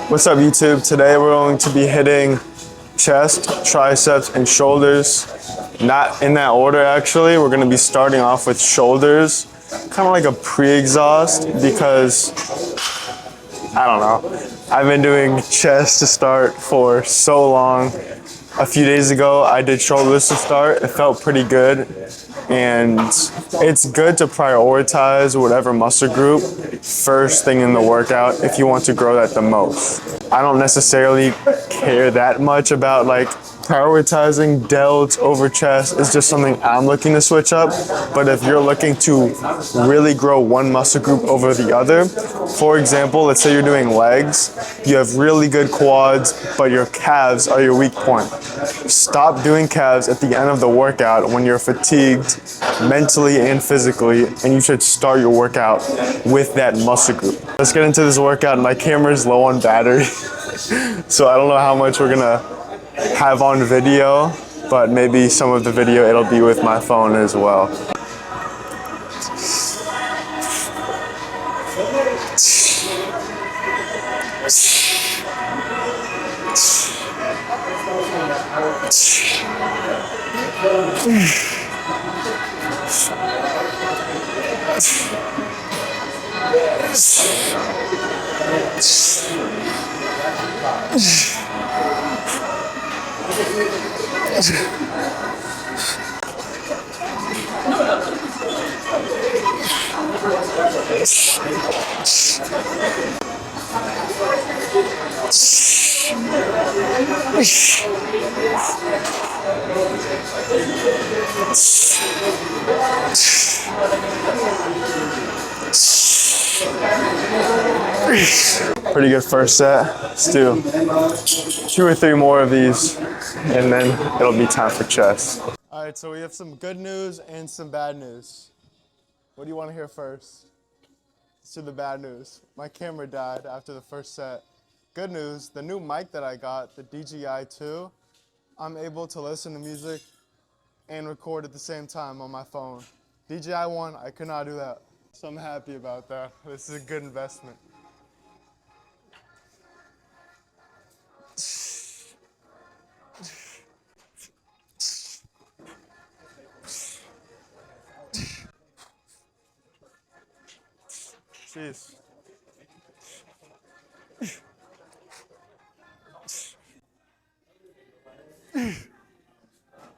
What's up, YouTube? Today we're going to be hitting chest, triceps, and shoulders. Not in that order, actually. We're going to be starting off with shoulders, kind of like a pre-exhaust, because I don't know. I've been doing chest to start for so long. A few days ago, I did shoulders to start. It felt pretty good. And it's good to prioritize whatever muscle group first thing in the workout if you want to grow that the most. I don't necessarily care that much about like prioritizing delts over chest. Is just something I'm looking to switch up. But if you're looking to really grow one muscle group over the other, for example, let's say you're doing legs, you have really good quads, but your calves are your weak point. Stop doing calves at the end of the workout when you're fatigued mentally and physically, and you should start your workout with that muscle group. Let's get into this workout. My camera is low on battery, so I don't know how much we're gonna have on video, but maybe some of the video it'll be with my phone as well. Pretty good first set. Let's do 2 or 3 more of these, and then it'll be time for chest. All right, so we have some good news and some bad news. What do you want to hear first? Let's do the bad news. My camera died after the first set. Good news, the new mic that I got, the DJI 2, I'm able to listen to music and record at the same time on my phone. DJI 1, I could not do that. So I'm happy about that. This is a good investment. Jeez.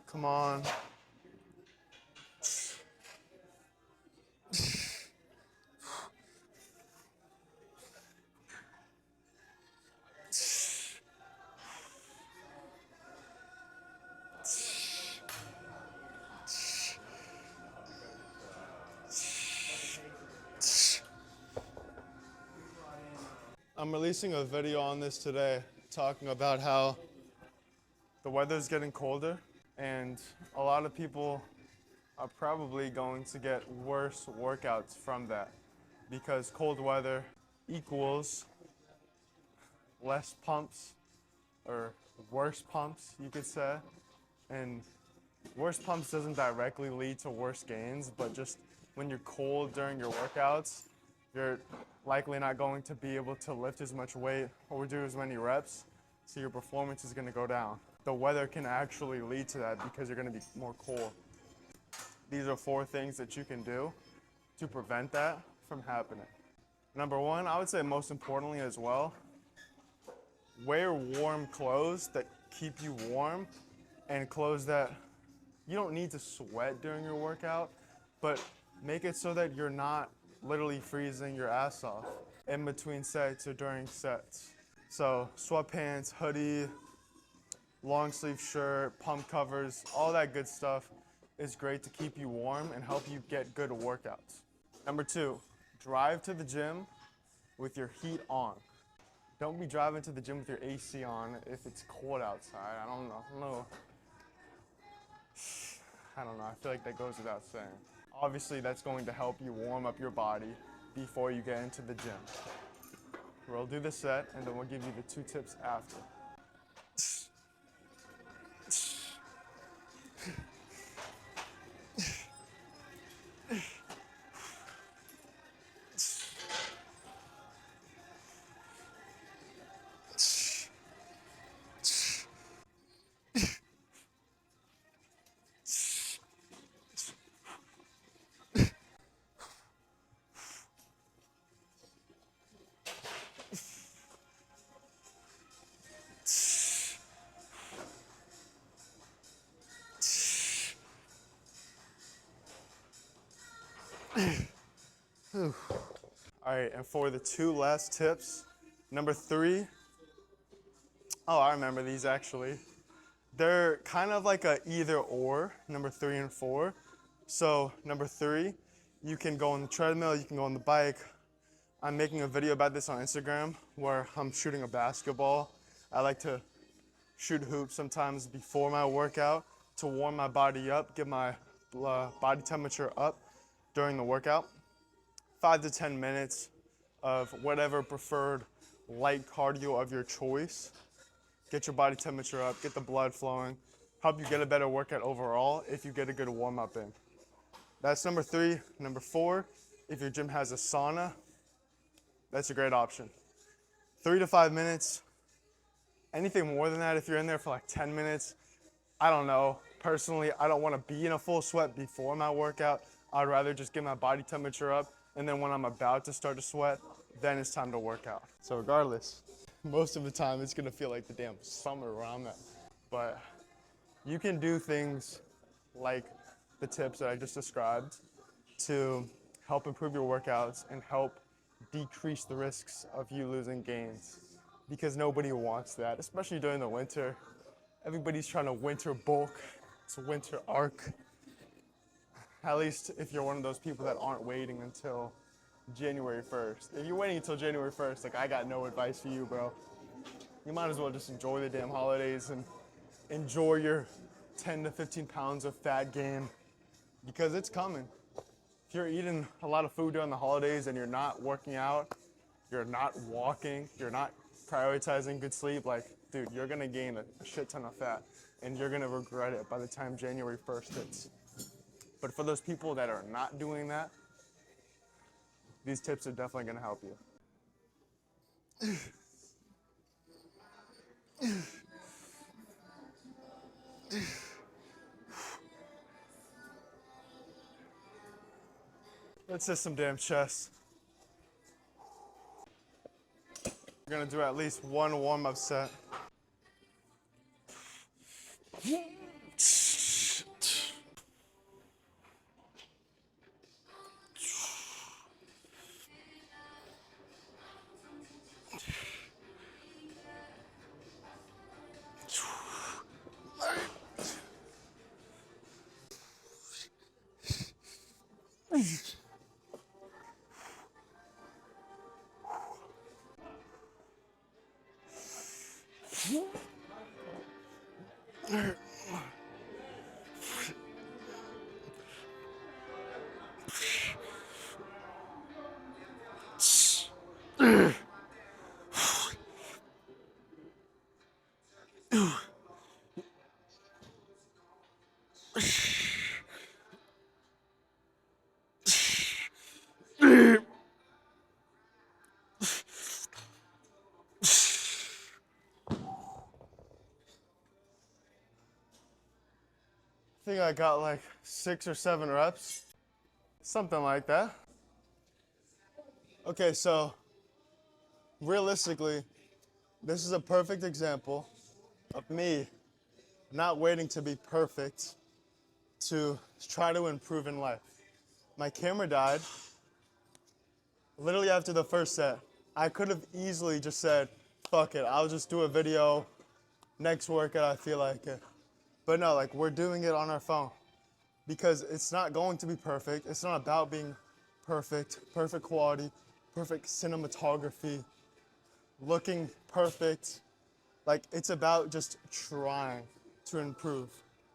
Come on. I'm releasing a video on this today talking about how the weather's getting colder and a lot of people are probably going to get worse workouts from that because cold weather equals less pumps or worse pumps, you could say. And worse pumps doesn't directly lead to worse gains, but just when you're cold during your workouts, you're likely not going to be able to lift as much weight or do as many reps, so your performance is going to go down. The weather can actually lead to that because you're going to be more cold. These are 4 things that you can do to prevent that from happening. Number 1, I would say most importantly as well, wear warm clothes that keep you warm and clothes that you don't need to sweat during your workout, but make it so that you're not literally freezing your ass off in between sets or during sets. So sweatpants, hoodie, long sleeve shirt, pump covers, all that good stuff is great to keep you warm and help you get good workouts. Number 2, drive to the gym with your heat on. Don't be driving to the gym with your AC on if it's cold outside. I don't know. I feel like that goes without saying. Obviously, that's going to help you warm up your body before you get into the gym. We'll do the set, and then we'll give you the 2 tips after. All right, and for the 2 last tips, number 3, oh, I remember these actually. They're kind of like a either or, number 3 and 4. So number 3, you can go on the treadmill, you can go on the bike. I'm making a video about this on Instagram where I'm shooting a basketball. I like to shoot hoops sometimes before my workout to warm my body up, get my body temperature up during the workout. 5 to 10 minutes of whatever preferred light cardio of your choice. Get your body temperature up, get the blood flowing, help you get a better workout overall if you get a good warm up in. That's number 3. Number 4, if your gym has a sauna, that's a great option. 3 to 5 minutes. Anything more than that, if you're in there for like 10 minutes, I don't know. Personally, I don't want to be in a full sweat before my workout. I'd rather just get my body temperature up, and then when I'm about to start to sweat, then it's time to work out. So regardless, most of the time it's gonna feel like the damn summer where I'm at. But you can do things like the tips that I just described to help improve your workouts and help decrease the risks of you losing gains, because nobody wants that, especially during the winter. Everybody's trying to winter bulk, it's a winter arc. At least if you're one of those people that aren't waiting until January 1st. If you're waiting until January 1st, like, I got no advice for you, bro. You might as well just enjoy the damn holidays and enjoy your 10 to 15 pounds of fat gain, because it's coming. If you're eating a lot of food during the holidays and you're not working out, you're not walking, you're not prioritizing good sleep, like, dude, you're gonna gain a shit ton of fat and you're gonna regret it by the time January 1st hits. But for those people that are not doing that, these tips are definitely gonna help you. Let's hit some damn chest. We're gonna do at least one warm-up set. I think I got like 6 or 7 reps, something like that. Okay, so realistically, this is a perfect example of me not waiting to be perfect to try to improve in life. My camera died literally after the first set. I could have easily just said, fuck it, I'll just do a video next workout, I feel like it. But no, like, we're doing it on our phone because it's not going to be perfect. It's not about being perfect, perfect quality, perfect cinematography, looking perfect. Like, it's about just trying to improve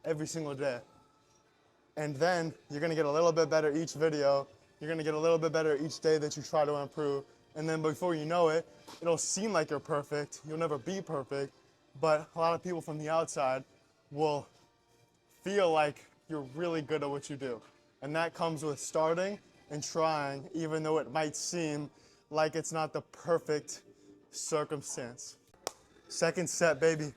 every single day. And then you're gonna get a little bit better each video. You're gonna get a little bit better each day that you try to improve. And then before you know it, it'll seem like you're perfect. You'll never be perfect, but a lot of people from the outside will feel like you're really good at what you do. And that comes with starting and trying, even though it might seem like it's not the perfect circumstance. Second set, baby.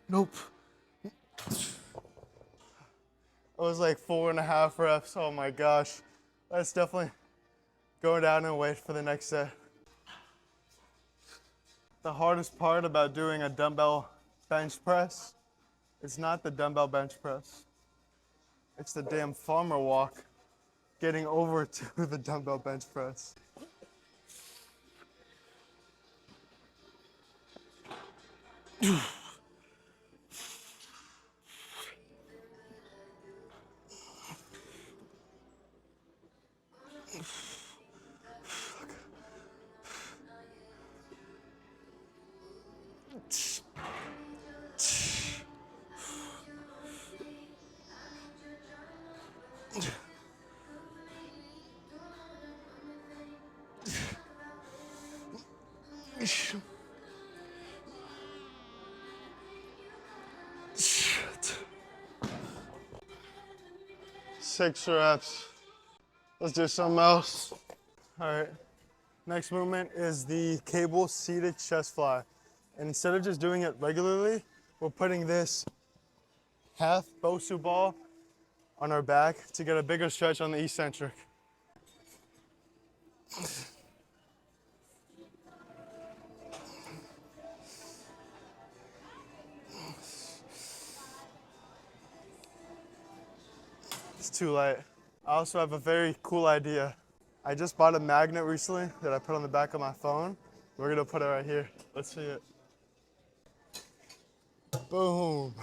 Nope. It was like 4.5 reps. Oh my gosh. That's definitely going down in weight for the next set. The hardest part about doing a dumbbell bench press is not the dumbbell bench press. It's the damn farmer walk getting over to the dumbbell bench press. Six reps. Let's do something else. All right. Next movement is the cable seated chest fly. And instead of just doing it regularly, we're putting this half Bosu ball on our back to get a bigger stretch on the eccentric. It's too light. I also have a very cool idea. I just bought a magnet recently that I put on the back of my phone. We're gonna put it right here. Let's see it. Boom.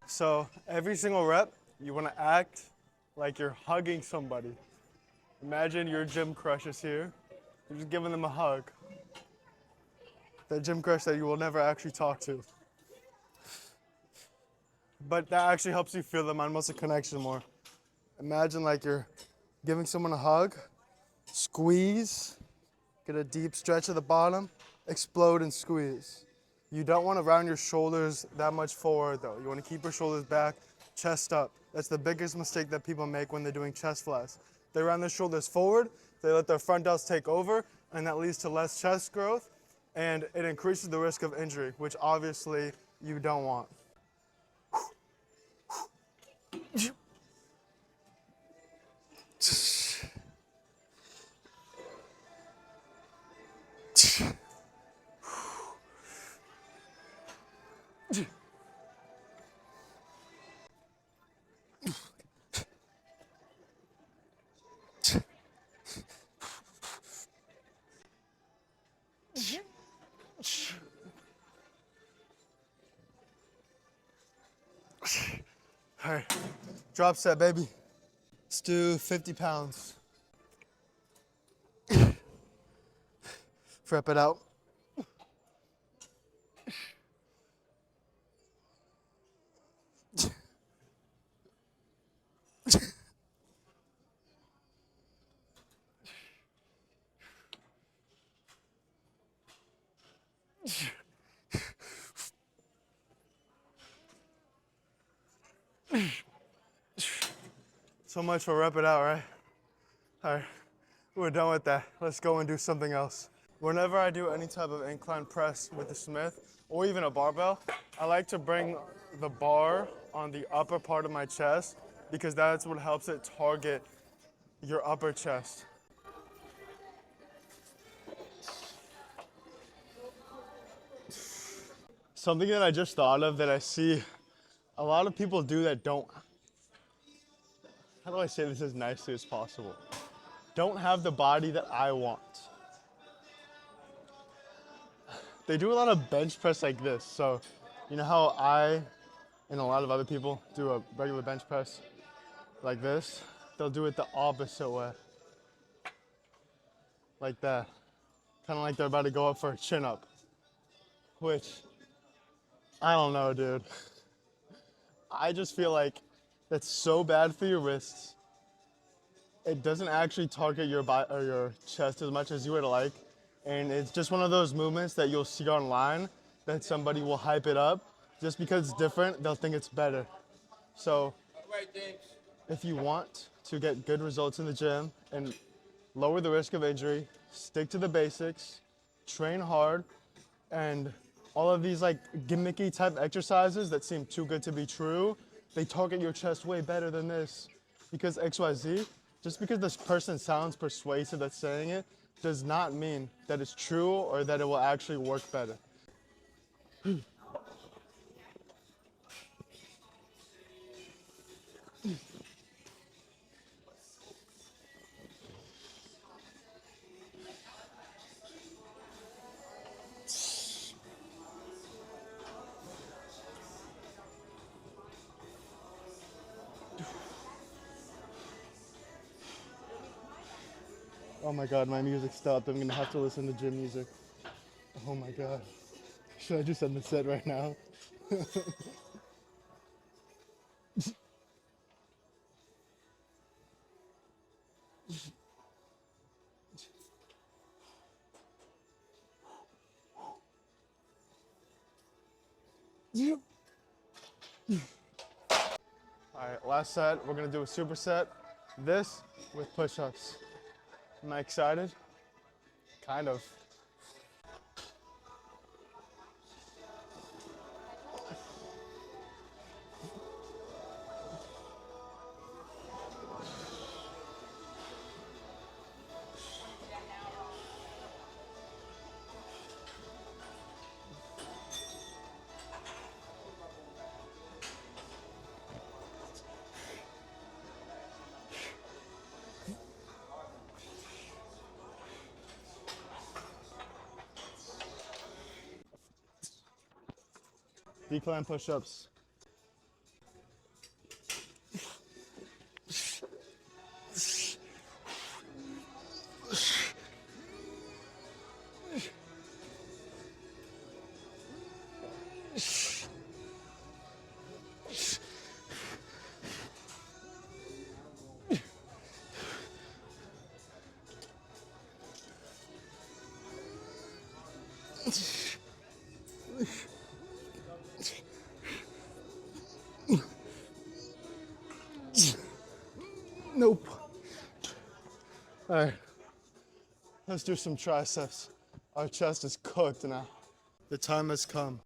So every single rep, you want to act like you're hugging somebody. Imagine your gym crush is here. You're just giving them a hug. That gym crush that you will never actually talk to. But that actually helps you feel the mind-muscle connection more. Imagine like you're giving someone a hug, squeeze, get a deep stretch at the bottom, explode and squeeze. You don't want to round your shoulders that much forward though. You want to keep your shoulders back, chest up. That's the biggest mistake that people make when they're doing chest flies. They round their shoulders forward, they let their front delts take over, and that leads to less chest growth, and it increases the risk of injury, which obviously you don't want. All right, drop set, baby. Let's do 50 pounds. Prep it out. So much for rep it out, right? All right, we're done with that. Let's go and do something else. Whenever I do any type of incline press with the Smith or even a barbell, I like to bring the bar on the upper part of my chest because that's what helps it target your upper chest. Something that I just thought of that I see a lot of people do that don't, how do I say this as nicely as possible? Don't have the body that I want. They do a lot of bench press like this. So, you know how I and a lot of other people do a regular bench press like this? They'll do it the opposite way. Like that. Kind of like they're about to go up for a chin up. Which, I don't know, dude. I just feel like that's so bad for your wrists. It doesn't actually target your or your chest as much as you would like. And it's just one of those movements that you'll see online that somebody will hype it up. Just because it's different, they'll think it's better. So if you want to get good results in the gym and lower the risk of injury, stick to the basics, train hard, and all of these like gimmicky type exercises that seem too good to be true, they target your chest way better than this. Because XYZ, just because this person sounds persuasive that's saying it, does not mean that it's true or that it will actually work better. Oh my God, my music stopped. I'm gonna have to listen to gym music. Oh my God. Should I just end the set right now? All right, last set. We're gonna do a superset. This with push-ups. Am I excited? Kind of. Decline push-ups. Nope. All right, let's do some triceps. Our chest is cooked now. The time has come.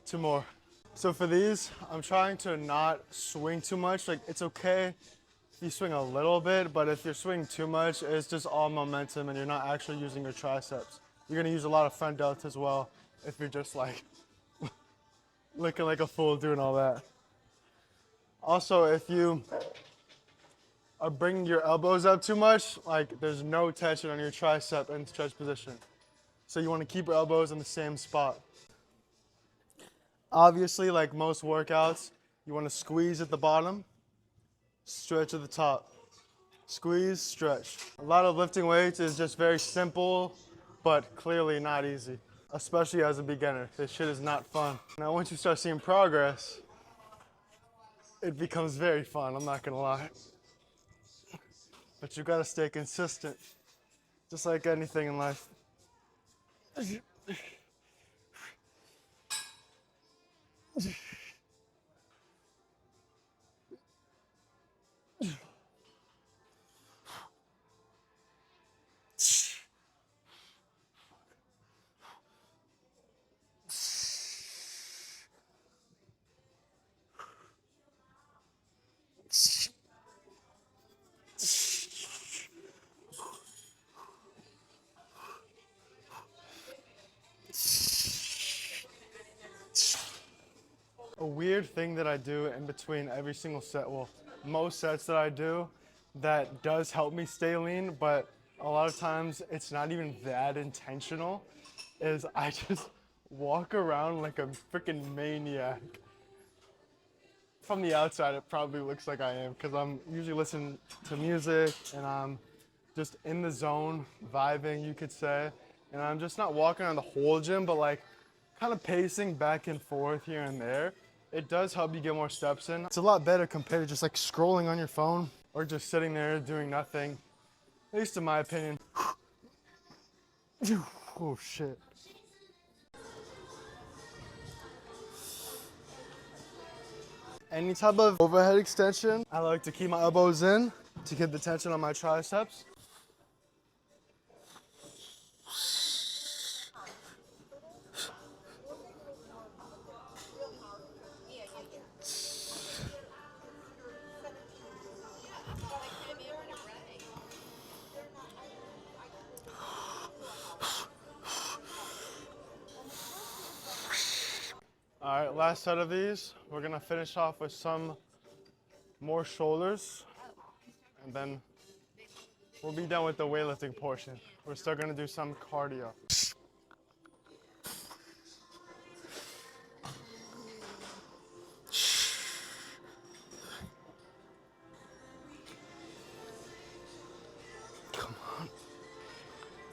Two more. So for these, I'm trying to not swing too much. Like, it's okay if you swing a little bit, but if you're swinging too much, it's just all momentum and you're not actually using your triceps. You're gonna use a lot of front delts as well if you're just like looking like a fool doing all that. Also, if you are bringing your elbows up too much, like there's no tension on your tricep in stretch position. So you wanna keep your elbows in the same spot. Obviously, like most workouts, you wanna squeeze at the bottom, stretch at the top. Squeeze, stretch. A lot of lifting weights is just very simple, but clearly not easy, especially as a beginner. This shit is not fun. Now, once you start seeing progress, it becomes very fun, I'm not gonna lie. But you gotta stay consistent, just like anything in life. A weird thing that I do in between every single set, well, most sets that I do, that does help me stay lean, but a lot of times it's not even that intentional, is I just walk around like a freaking maniac. From the outside, it probably looks like I am, because I'm usually listening to music and I'm just in the zone, vibing, you could say. And I'm just not walking around the whole gym, but like kind of pacing back and forth here and there. It does help you get more steps in. It's a lot better compared to just like scrolling on your phone or just sitting there doing nothing, at least in my opinion. Oh shit. Any type of overhead extension, I like to keep my elbows in to get the tension on my triceps. All right, last set of these. We're gonna finish off with some more shoulders, and then we'll be done with the weightlifting portion. We're still gonna do some cardio. Come on.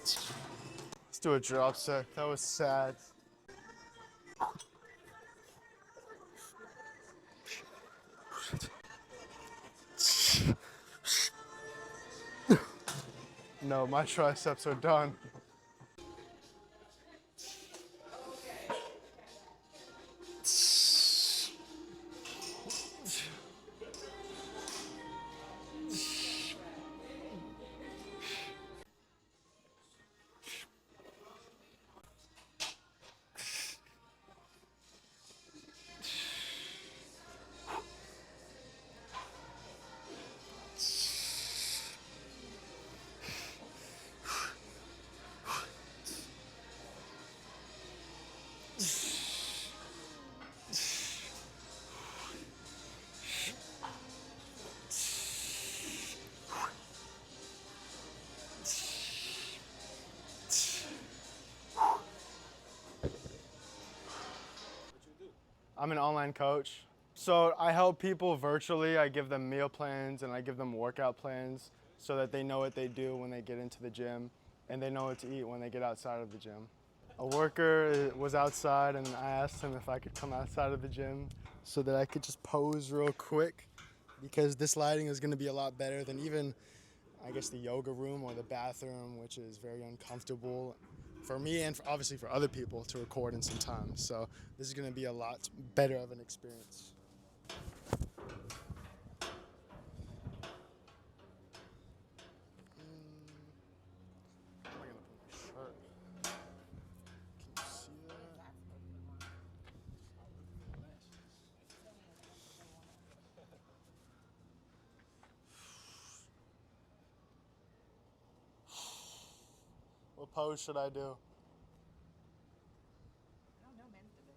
Let's do a drop set. That was sad. No, my triceps are done. I'm an online coach. So I help people virtually. I give them meal plans and I give them workout plans so that they know what they do when they get into the gym and they know what to eat when they get outside of the gym. A worker was outside and I asked him if I could come outside of the gym so that I could just pose real quick, because this lighting is gonna be a lot better than even, I guess, the yoga room or the bathroom, which is very uncomfortable for me and obviously for other people to record in some time. So this is gonna be a lot better of an experience. Where am I gonna put my shirt? pose should I do? I don't know men's division.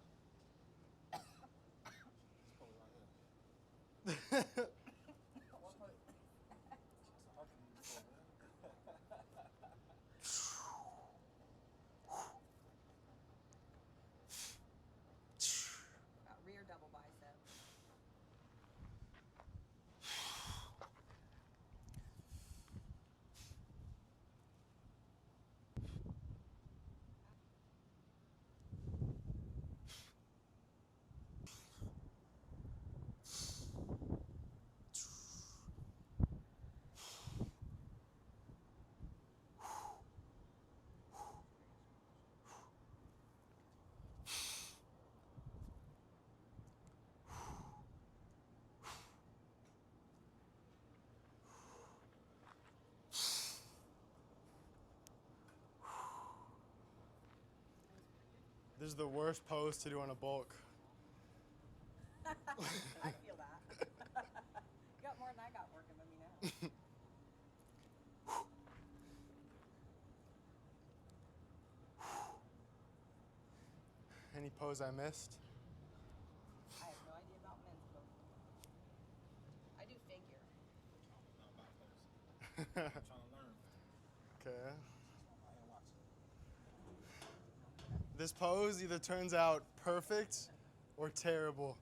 Rear double bicep. This is the worst pose to do on a bulk. I feel that. You got more than I got working with me now. Any pose I missed? I have no idea about men's pose. I do figure. I'm trying to learn. Okay. This pose either turns out perfect or terrible.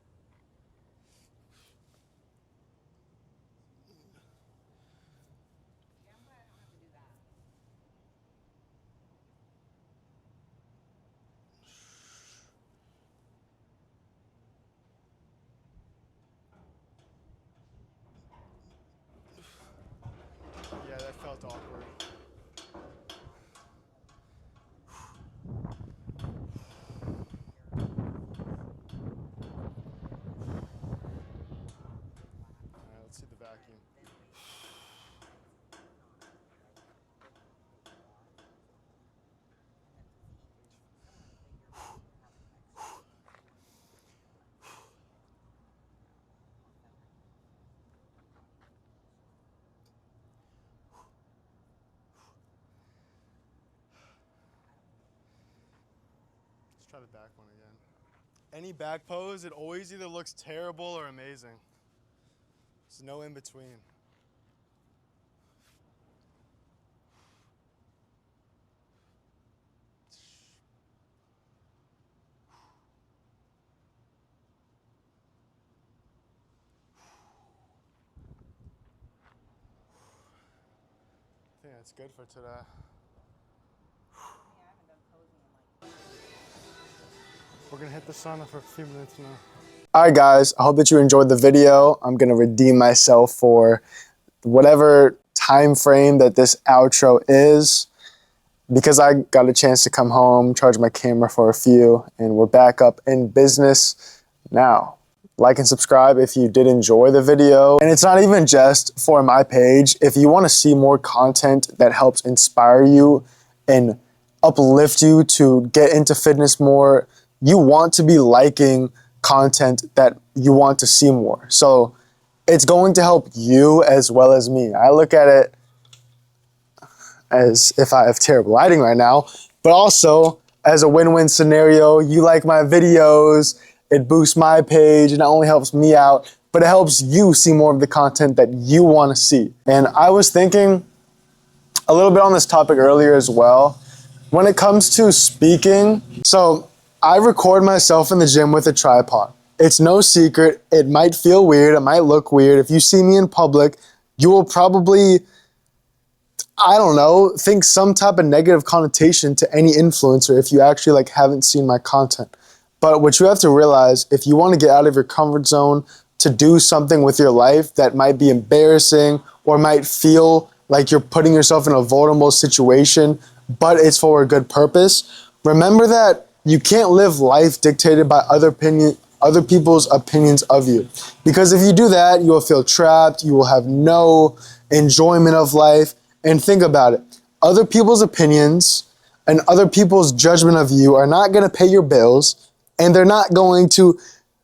Yeah, I'm glad I don't have to do that. Yeah, that felt awkward. All right, let's see the vacuum. Let's try the back one again. Any back pose, it always either looks terrible or amazing. There's no in between. I think that's good for today. Yeah, I haven't done posing in like. We're gonna hit the sauna for a few minutes now. All right, guys, I hope that you enjoyed the video. I'm gonna redeem myself for whatever time frame that this outro is, because I got a chance to come home, charge my camera for a few, and we're back up in business now. Like and subscribe if you did enjoy the video. And it's not even just for my page. If you want to see more content that helps inspire you and uplift you to get into fitness more, you want to be liking content that you want to see more. So it's going to help you as well as me. I look at it as if I have terrible lighting right now, but also as a win-win scenario. You like my videos, it boosts my page, and not only helps me out, but it helps you see more of the content that you want to see. And I was thinking a little bit on this topic earlier as well. When it comes to speaking, so I record myself in the gym with a tripod. It's no secret. It might feel weird. It might look weird. If you see me in public, you will probably, I don't know, think some type of negative connotation to any influencer if you actually like haven't seen my content. But what you have to realize, if you want to get out of your comfort zone to do something with your life that might be embarrassing or might feel like you're putting yourself in a vulnerable situation, but it's for a good purpose, remember that you can't live life dictated by other people's opinions of you. Because if you do that, you will feel trapped, you will have no enjoyment of life. And think about it. Other people's opinions and other people's judgment of you are not going to pay your bills, and they're not going to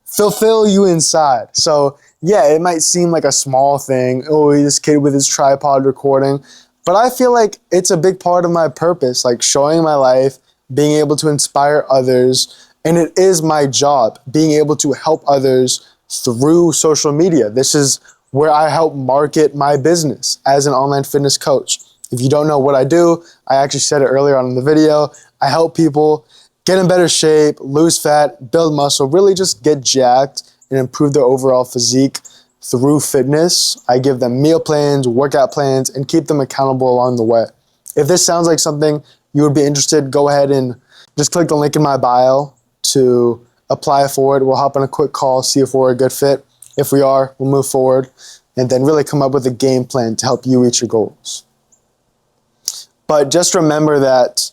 fulfill you inside. So yeah, it might seem like a small thing. Oh, this kid with his tripod recording. But I feel like it's a big part of my purpose, like showing my life, being able to inspire others, and it is my job, being able to help others through social media. This is where I help market my business as an online fitness coach. If you don't know what I do, I actually said it earlier on in the video. I help people get in better shape, lose fat, build muscle, really just get jacked and improve their overall physique through fitness. I give them meal plans, workout plans, and keep them accountable along the way. If this sounds like something you would be interested, go ahead and just click the link in my bio to apply for it. We'll hop on a quick call, see if we're a good fit. If we are, we'll move forward and then really come up with a game plan to help you reach your goals. But just remember that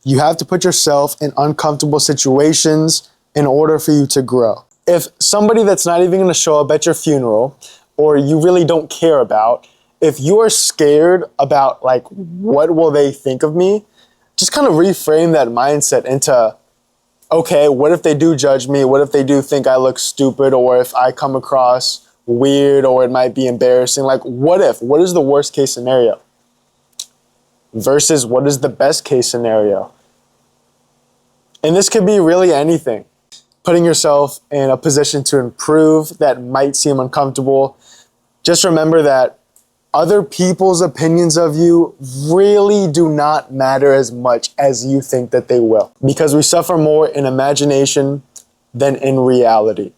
you have to put yourself in uncomfortable situations in order for you to grow. If somebody that's not even gonna show up at your funeral or you really don't care about, if you are scared about like, what will they think of me? Just kind of reframe that mindset into, okay, what if they do judge me? What if they do think I look stupid, or if I come across weird, or it might be embarrassing? Like, what if? What is the worst case scenario? Versus what is the best case scenario? And this could be really anything. Putting yourself in a position to improve that might seem uncomfortable. Just remember that other people's opinions of you really do not matter as much as you think that they will, because we suffer more in imagination than in reality.